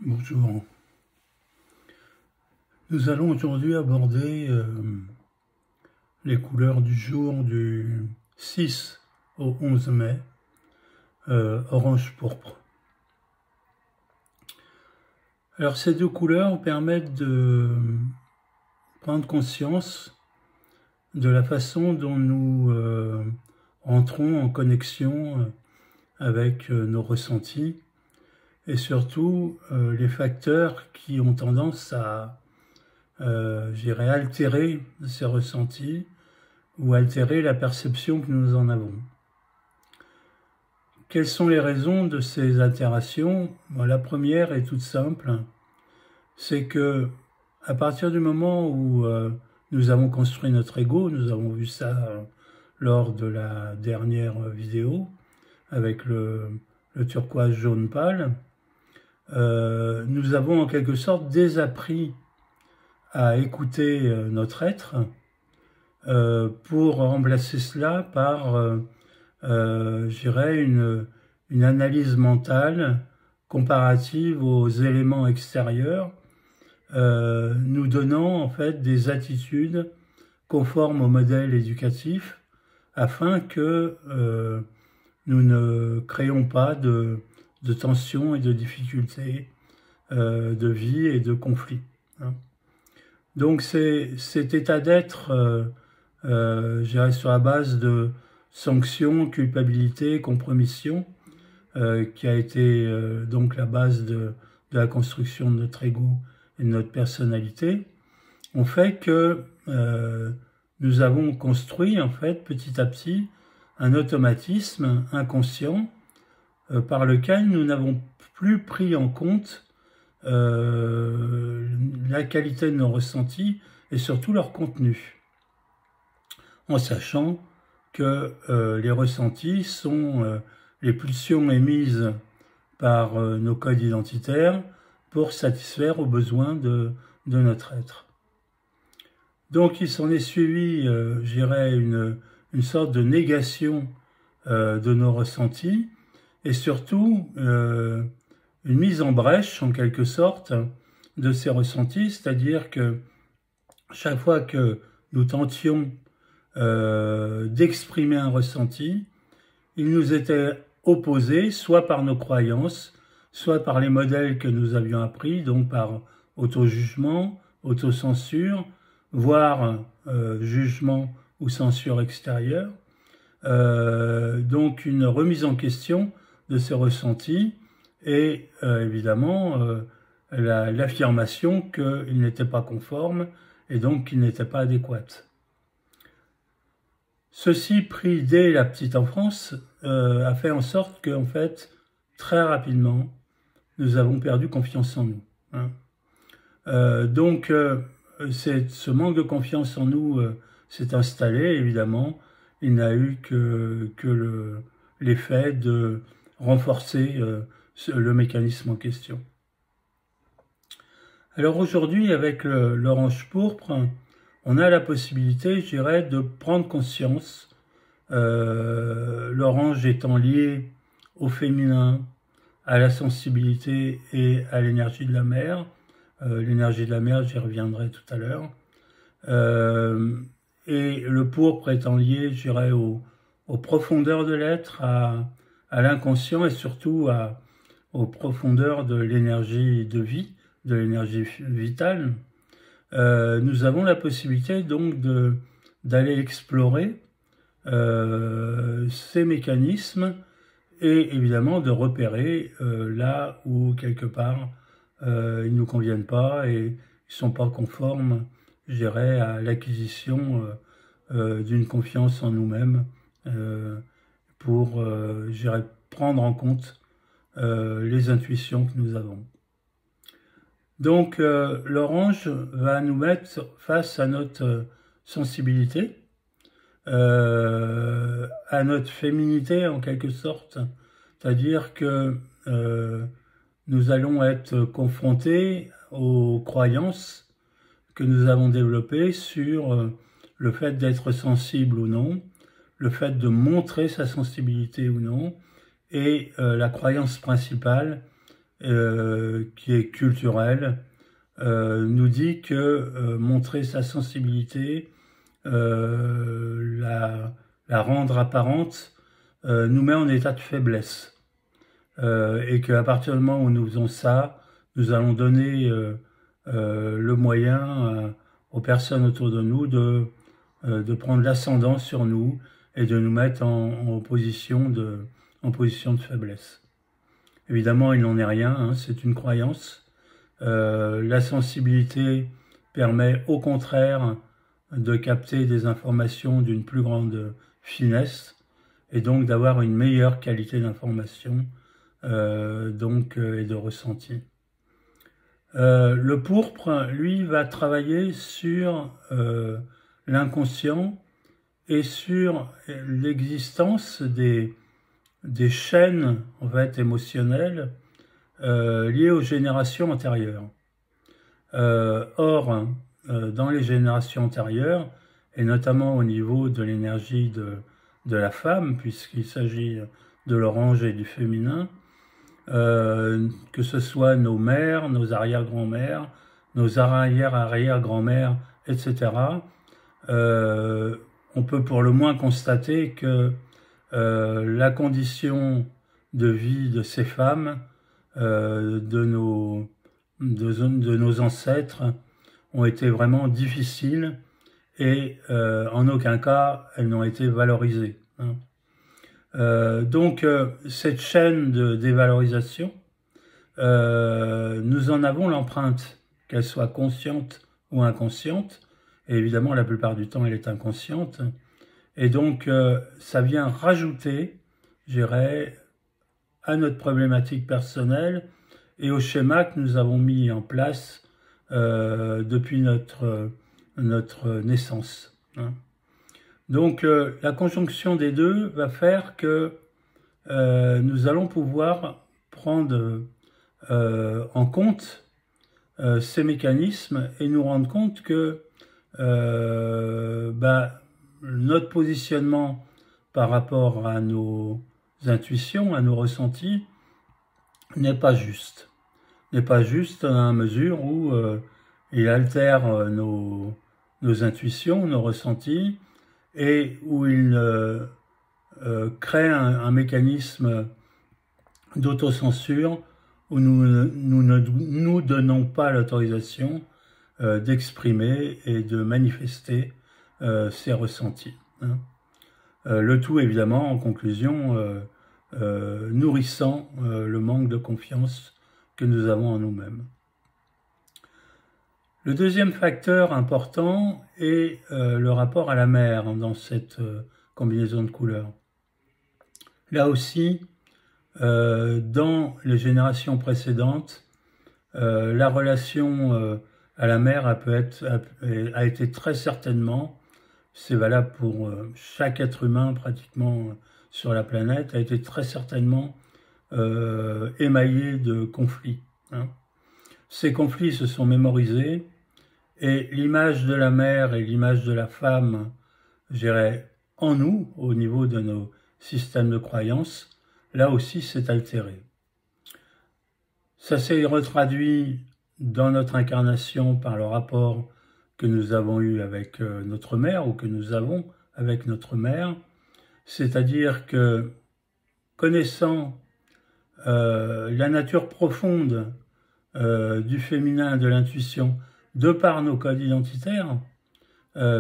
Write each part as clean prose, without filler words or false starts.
Bonjour. Nous allons aujourd'hui aborder les couleurs du jour du 6 au 11 mai, orange-pourpre. Alors ces deux couleurs permettent de prendre conscience de la façon dont nous entrons en connexion avec nos ressentis et surtout les facteurs qui ont tendance à altérer ces ressentis ou altérer la perception que nous en avons. Quelles sont les raisons de ces altérations? La première est toute simple, c'est que à partir du moment où nous avons construit notre ego, nous avons vu ça lors de la dernière vidéo avec le turquoise jaune pâle, nous avons en quelque sorte désappris à écouter notre être pour remplacer cela par, je dirais, une analyse mentale comparative aux éléments extérieurs, nous donnant en fait des attitudes conformes au modèle éducatif afin que nous ne créons pas de tensions et de difficultés de vie et de conflits. Donc cet état d'être, je dirais, sur la base de sanctions, culpabilité, compromission, qui a été donc la base de la construction de notre ego et de notre personnalité, ont fait que nous avons construit en fait petit à petit un automatisme inconscient par lequel nous n'avons plus pris en compte la qualité de nos ressentis et surtout leur contenu, en sachant que les ressentis sont les pulsions émises par nos codes identitaires pour satisfaire aux besoins de notre être. Donc il s'en est suivi, je dirais, une sorte de négation de nos ressentis et surtout une mise en brèche, en quelque sorte, de ces ressentis, c'est-à-dire que chaque fois que nous tentions d'exprimer un ressenti, il nous était opposé soit par nos croyances, soit par les modèles que nous avions appris, donc par auto-jugement, autocensure, voire jugement ou censure extérieure. Donc une remise en question de ces ressentis et évidemment l'affirmation qu'ils n'étaient pas conformes et donc qu'ils n'étaient pas adéquats. Ceci, pris dès la petite enfance, a fait en sorte que, en fait, très rapidement, nous avons perdu confiance en nous. Donc, ce manque de confiance en nous s'est installé, évidemment. Il n'a eu que l'effet de renforcer le mécanisme en question. Alors aujourd'hui, avec l'orange pourpre, on a la possibilité, je dirais, de prendre conscience, l'orange étant lié au féminin, à la sensibilité et à l'énergie de la mer. L'énergie de la mer, j'y reviendrai tout à l'heure. Et le pourpre étant lié, je dirais, aux profondeurs de l'être, à l'inconscient et surtout aux profondeurs de l'énergie de vie, de l'énergie vitale. Nous avons la possibilité donc d'aller explorer ces mécanismes et évidemment de repérer là où quelque part ils ne nous conviennent pas et ils ne sont pas conformes, je dirais, à l'acquisition d'une confiance en nous-mêmes pour, je dirais, prendre en compte les intuitions que nous avons. Donc l'orange va nous mettre face à notre sensibilité, à notre féminité en quelque sorte, c'est-à-dire que nous allons être confrontés aux croyances que nous avons développées sur le fait d'être sensible ou non, le fait de montrer sa sensibilité ou non, et la croyance principale qui est culturel, nous dit que montrer sa sensibilité, la rendre apparente, nous met en état de faiblesse. Et qu'à partir du moment où nous faisons ça, nous allons donner le moyen aux personnes autour de nous de prendre l'ascendant sur nous et de nous mettre en position de faiblesse. Évidemment, il n'en est rien, hein, c'est une croyance. La sensibilité permet au contraire de capter des informations d'une plus grande finesse et donc d'avoir une meilleure qualité d'information et de ressenti. Le pourpre, lui, va travailler sur l'inconscient et sur l'existence des chaînes en fait, émotionnelles liées aux générations antérieures. Or, dans les générations antérieures, et notamment au niveau de l'énergie de la femme, puisqu'il s'agit de l'orange et du féminin, que ce soit nos mères, nos arrière-grand-mères, nos arrière-arrière-grand-mères, etc., on peut pour le moins constater que la condition de vie de ces femmes, de nos ancêtres, ont été vraiment difficiles et en aucun cas elles n'ont été valorisées. Hein. Donc cette chaîne de dévalorisation, nous en avons l'empreinte, qu'elle soit consciente ou inconsciente, et évidemment la plupart du temps elle est inconsciente, et donc ça vient rajouter, je dirais, à notre problématique personnelle et au schéma que nous avons mis en place depuis notre naissance. Hein. Donc la conjonction des deux va faire que nous allons pouvoir prendre en compte ces mécanismes et nous rendre compte que notre positionnement par rapport à nos intuitions, à nos ressentis, n'est pas juste. N'est pas juste dans la mesure où il altère nos intuitions, nos ressentis, et où il crée un mécanisme d'autocensure où nous ne nous donnons pas l'autorisation d'exprimer et de manifester ces ressentis. Hein. Le tout, évidemment, en conclusion, nourrissant le manque de confiance que nous avons en nous-mêmes. Le deuxième facteur important est le rapport à la mer dans cette combinaison de couleurs. Là aussi, dans les générations précédentes, la relation à la mer a été très certainement, c'est valable pour chaque être humain pratiquement sur la planète, a été très certainement émaillée de conflits. Hein. Ces conflits se sont mémorisés et l'image de la mère et l'image de la femme, je dirais, en nous, au niveau de nos systèmes de croyances, là aussi s'est altéré. Ça s'est retraduit dans notre incarnation par le rapport que nous avons eu avec notre mère ou que nous avons avec notre mère, c'est-à-dire que connaissant la nature profonde du féminin, de l'intuition, de par nos codes identitaires,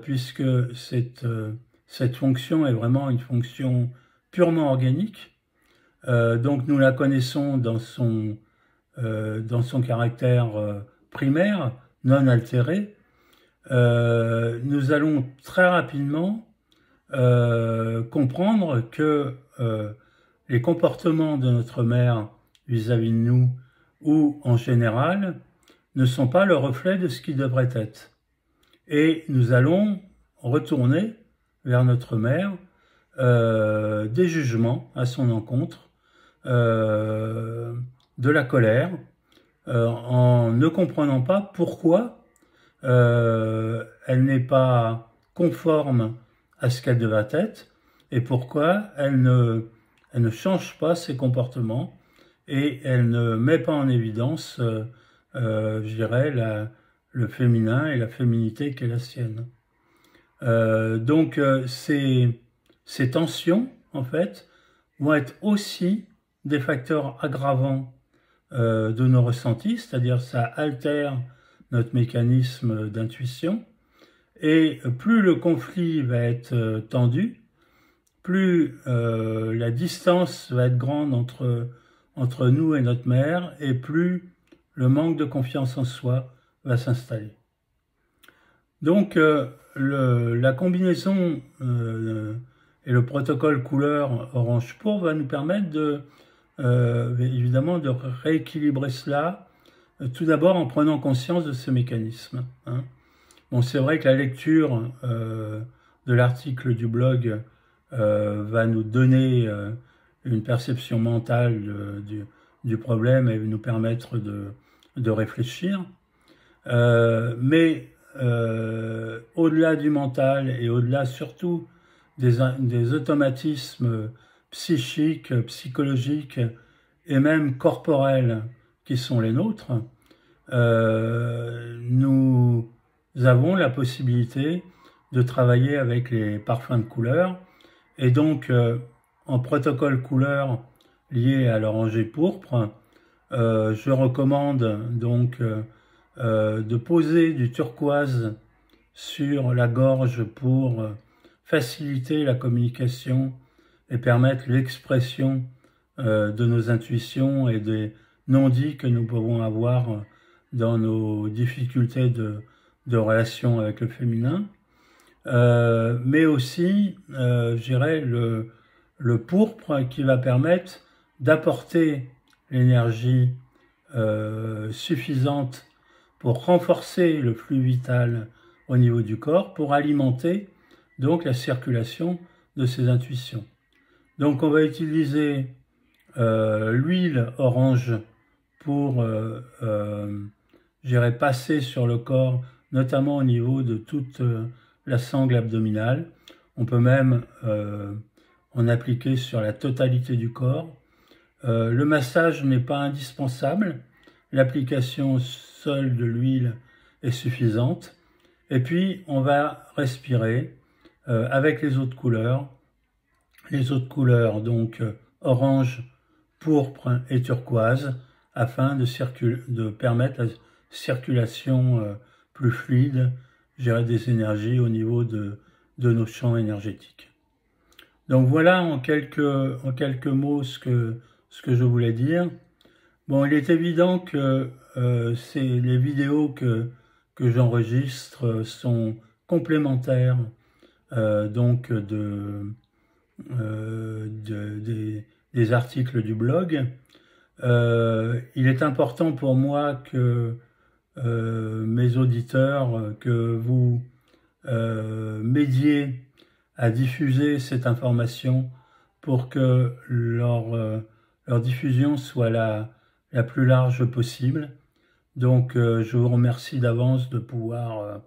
puisque cette fonction est vraiment une fonction purement organique, donc nous la connaissons dans son caractère primaire, non altéré, nous allons très rapidement comprendre que les comportements de notre mère vis-à-vis de nous, ou en général, ne sont pas le reflet de ce qui devrait être. Et nous allons retourner vers notre mère des jugements à son encontre, de la colère, en ne comprenant pas pourquoi elle n'est pas conforme à ce qu'elle devrait être et pourquoi elle ne change pas ses comportements et elle ne met pas en évidence, je dirais, le féminin et la féminité qui est la sienne. Donc ces tensions, en fait, vont être aussi des facteurs aggravants de nos ressentis, c'est-à-dire ça altère notre mécanisme d'intuition, et plus le conflit va être tendu, plus la distance va être grande entre nous et notre mère, et plus le manque de confiance en soi va s'installer. Donc la combinaison et le protocole couleur orange pourpre va nous permettre évidemment de rééquilibrer cela, tout d'abord en prenant conscience de ces mécanismes. Hein. Bon, c'est vrai que la lecture de l'article du blog va nous donner une perception mentale du problème et nous permettre de réfléchir. Mais au-delà du mental et au-delà surtout des automatismes psychiques, psychologiques et même corporels qui sont les nôtres, nous avons la possibilité de travailler avec les parfums de couleur, et donc en protocole couleur lié à l'oranger pourpre, je recommande donc de poser du turquoise sur la gorge pour faciliter la communication et permettre l'expression de nos intuitions et des non-dits que nous pouvons avoir dans nos difficultés de relation avec le féminin. Mais aussi, je dirais, le pourpre qui va permettre d'apporter l'énergie suffisante pour renforcer le flux vital au niveau du corps, pour alimenter donc la circulation de ces intuitions. Donc on va utiliser l'huile orange pour passer sur le corps, notamment au niveau de toute la sangle abdominale. On peut même en appliquer sur la totalité du corps. Le massage n'est pas indispensable. L'application seule de l'huile est suffisante. Et puis, on va respirer avec les autres couleurs. Les autres couleurs, donc orange, pourpre et turquoise, afin de permettre la circulation plus fluide, des énergies au niveau de nos champs énergétiques. Donc voilà en quelques mots ce que je voulais dire. Bon, il est évident que les vidéos que j'enregistre sont complémentaires donc des articles du blog. Il est important pour moi que mes auditeurs, que vous m'aidiez à diffuser cette information pour que leur diffusion soit la plus large possible. Donc je vous remercie d'avance de pouvoir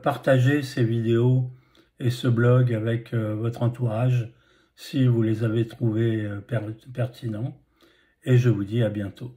partager ces vidéos et ce blog avec votre entourage si vous les avez trouvés pertinents. Et je vous dis à bientôt.